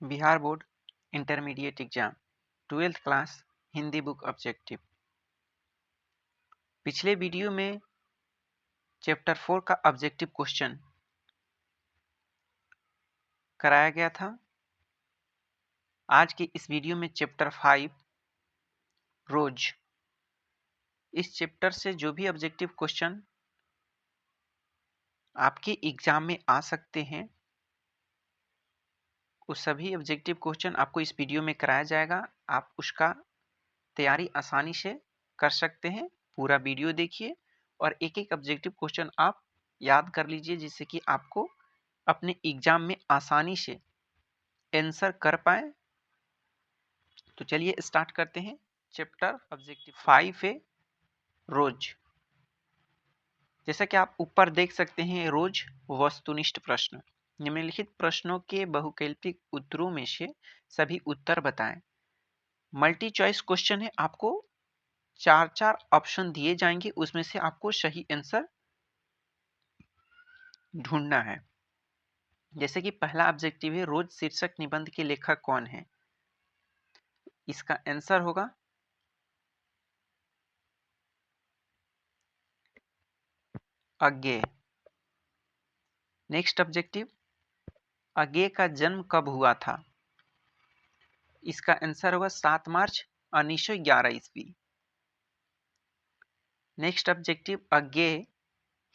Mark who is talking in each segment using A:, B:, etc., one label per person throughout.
A: Bihar board intermediate exam 12th class Hindi book objective. पिछले video में chapter 4 का ऑब्जेक्टिव क्वेश्चन कराया गया था। आज के इस वीडियो में चैप्टर 5 रोज, इस चैप्टर से जो भी ऑब्जेक्टिव क्वेश्चन आपके एग्जाम में आ सकते हैं वो सभी ऑब्जेक्टिव क्वेश्चन आपको इस वीडियो में कराया जाएगा। आप उसका तैयारी आसानी से कर सकते हैं। पूरा वीडियो देखिए और एक एक ऑब्जेक्टिव क्वेश्चन आप याद कर लीजिए, जिससे कि आपको अपने एग्जाम में आसानी से आंसर कर पाए। तो चलिए स्टार्ट करते हैं। चैप्टर ऑब्जेक्टिव 5 है रोज। जैसा कि आप ऊपर देख सकते हैं, रोज वस्तुनिष्ठ प्रश्न। निम्नलिखित प्रश्नों के बहुकल्पिक उत्तरों में से सभी उत्तर बताएं। मल्टी चॉइस क्वेश्चन है, आपको चार चार ऑप्शन दिए जाएंगे, उसमें से आपको सही आंसर ढूंढना है। जैसे कि पहला ऑब्जेक्टिव है रोज शीर्षक निबंध के लेखक कौन है। इसका आंसर होगा अज्ञेय। नेक्स्ट ऑब्जेक्टिव, अज्ञेय का जन्म कब हुआ था। इसका आंसर होगा 7 मार्च 1911 ईस्वी। नेक्स्ट ऑब्जेक्टिव, अज्ञेय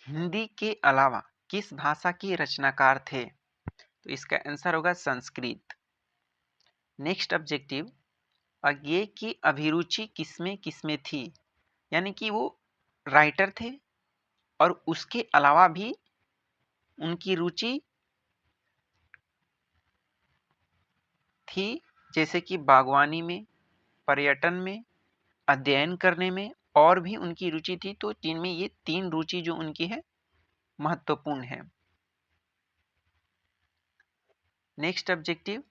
A: हिंदी के अलावा किस भाषा के रचनाकार थे। तो इसका आंसर होगा संस्कृत। नेक्स्ट ऑब्जेक्टिव, अज्ञेय की अभिरुचि किसमें किसमें थी, यानी कि वो राइटर थे और उसके अलावा भी उनकी रुचि थी, जैसे कि बागवानी में, पर्यटन में, अध्ययन करने में, और भी उनकी रुचि थी। तो जिनमें ये 3 रुचि जो उनकी है महत्वपूर्ण है। नेक्स्ट ऑब्जेक्टिव,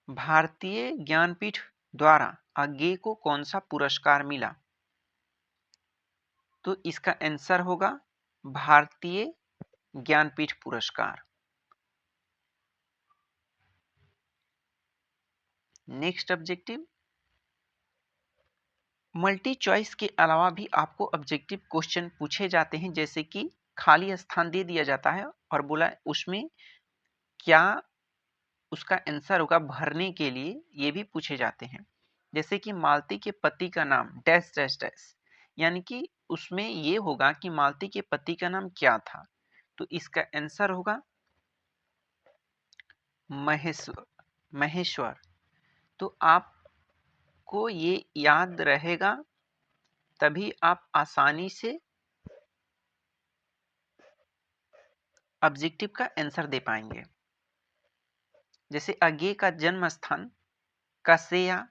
A: भारतीय ज्ञानपीठ द्वारा अज्ञेय को कौन सा पुरस्कार मिला। तो इसका आंसर होगा भारतीय ज्ञानपीठ पुरस्कार। नेक्स्ट ऑब्जेक्टिव, मल्टी चॉइस के अलावा भी आपको ऑब्जेक्टिव क्वेश्चन पूछे जाते हैं, जैसे कि खाली स्थान दे दिया जाता है और बोला उसमें क्या उसका आंसर होगा भरने के लिए, ये भी पूछे जाते हैं। जैसे कि मालती के पति का नाम डैश डैश डैश, यानी कि उसमें ये होगा कि मालती के पति का नाम क्या था। तो इसका आंसर होगा महेश्वर। महेश्वर। तो आपको ये याद रहेगा, तभी आप आसानी से ऑब्जेक्टिव का आंसर दे पाएंगे। जैसे अज्ञेय का जन्म स्थान कसेया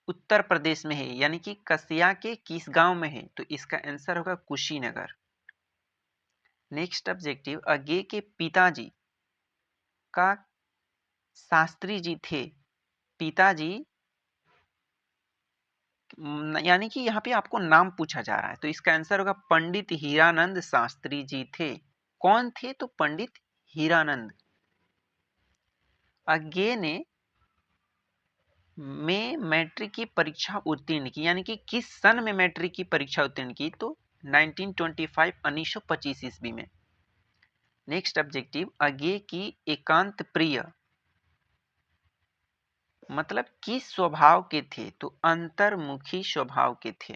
A: उत्तर प्रदेश में है, यानी कि कसिया के किस गांव में है। तो इसका आंसर होगा कुशीनगर। नेक्स्ट ऑब्जेक्टिव, अज्ञेय के पिताजी का शास्त्री जी थे। पिताजी यानी कि यहाँ पे आपको नाम पूछा जा रहा है, तो इसका आंसर होगा पंडित हीरानंद शास्त्री जी थे। कौन थे? तो पंडित हीरानंद। अज्ञेय ने में मैट्रिक की परीक्षा उत्तीर्ण की, यानी कि किस सन में मैट्रिक की परीक्षा उत्तीर्ण की। तो 1925 1925 ईस्वी में। नेक्स्ट ऑब्जेक्टिव, अज्ञेय की एकांत प्रिय मतलब किस स्वभाव के थे। तो अंतर्मुखी स्वभाव के थे।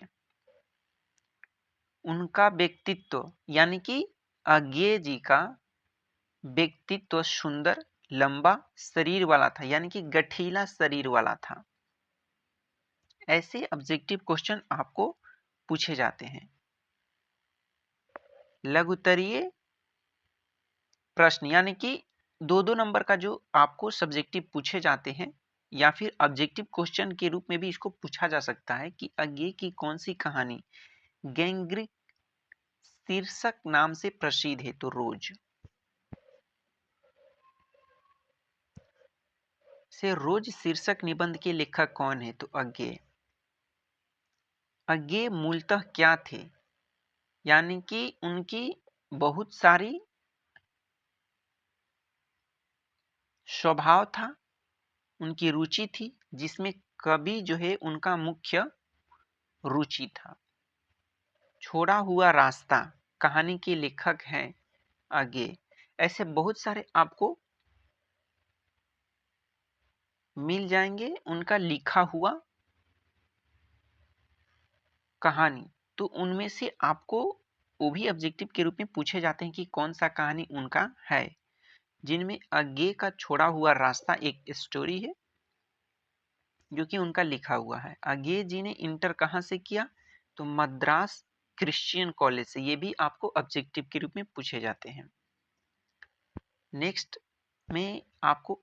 A: उनका व्यक्तित्व, यानी कि अज्ञेय जी का व्यक्तित्व सुंदर लंबा शरीर वाला था, यानी कि गठीला शरीर वाला था। ऐसे ऑब्जेक्टिव क्वेश्चन आपको पूछे जाते हैं। लघुत्तरीय प्रश्न, यानी कि 2-2 नंबर का जो आपको सब्जेक्टिव पूछे जाते हैं, या फिर ऑब्जेक्टिव क्वेश्चन के रूप में भी इसको पूछा जा सकता है कि अज्ञेय की कौन सी कहानी गैंग्रिक शीर्षक नाम से प्रसिद्ध है। तो रोज से रोज शीर्षक निबंध के लेखक कौन है। तो अज्ञेय। अज्ञेय मूलतः क्या थे, यानी कि उनकी बहुत सारी स्वभाव था, उनकी रुचि थी, जिसमें कवि जो है उनका मुख्य रुचि था। छोड़ा हुआ रास्ता कहानी के लेखक हैं आगे। ऐसे बहुत सारे आपको मिल जाएंगे उनका लिखा हुआ कहानी। तो उनमें से आपको वो भी ऑब्जेक्टिव के रूप में पूछे जाते हैं कि कौन सा कहानी उनका है, जिनमें अज्ञे का छोड़ा हुआ रास्ता एक स्टोरी है जो कि उनका लिखा हुआ है। अज्ञे जी ने इंटर कहाँ से किया? तो मद्रास क्रिश्चियन कॉलेज से। ये भी आपको ऑब्जेक्टिव के रूप में पूछे जाते हैं। नेक्स्ट में आपको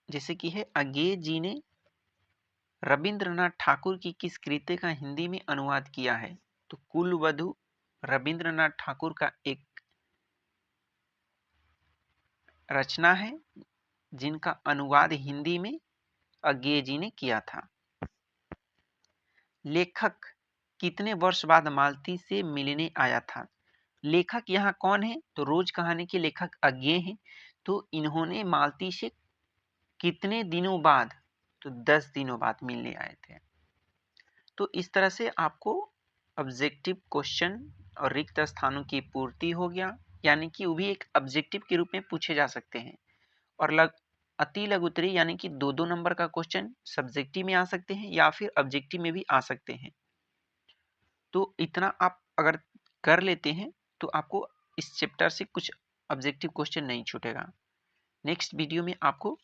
A: जैसे कि है, अज्ञे जी ने रविंद्रनाथ ठाकुर की किस कृति का हिंदी में अनुवाद किया है? तो कुलवधु रविंद्रनाथ ठाकुर का एक रचना है जिनका अनुवाद हिंदी में अज्ञे जी ने किया था। लेखक कितने वर्ष बाद मालती से मिलने आया था? लेखक यहाँ कौन है? तो रोज कहानी के लेखक अज्ञे हैं। तो इन्होंने मालती से कितने दिनों बाद? तो 10 दिनों बाद मिलने आए थे। तो इस तरह से आपको ऑब्जेक्टिव क्वेश्चन और रिक्त स्थानों की पूर्ति हो गया, यानी कि वो भी एक ऑब्जेक्टिव के रूप में पूछे जा सकते हैं। और अति लघुत्तरी यानी कि 2-2 नंबर का क्वेश्चन सब्जेक्टिव में आ सकते हैं या फिर ऑब्जेक्टिव में भी आ सकते हैं। तो इतना आप अगर कर लेते हैं तो आपको इस चैप्टर से कुछ ऑब्जेक्टिव क्वेश्चन नहीं छूटेगा। नेक्स्ट वीडियो में आपको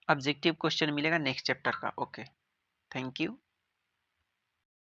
A: ऑब्जेक्टिव क्वेश्चन मिलेगा नेक्स्ट चैप्टर का। Okay, thank you.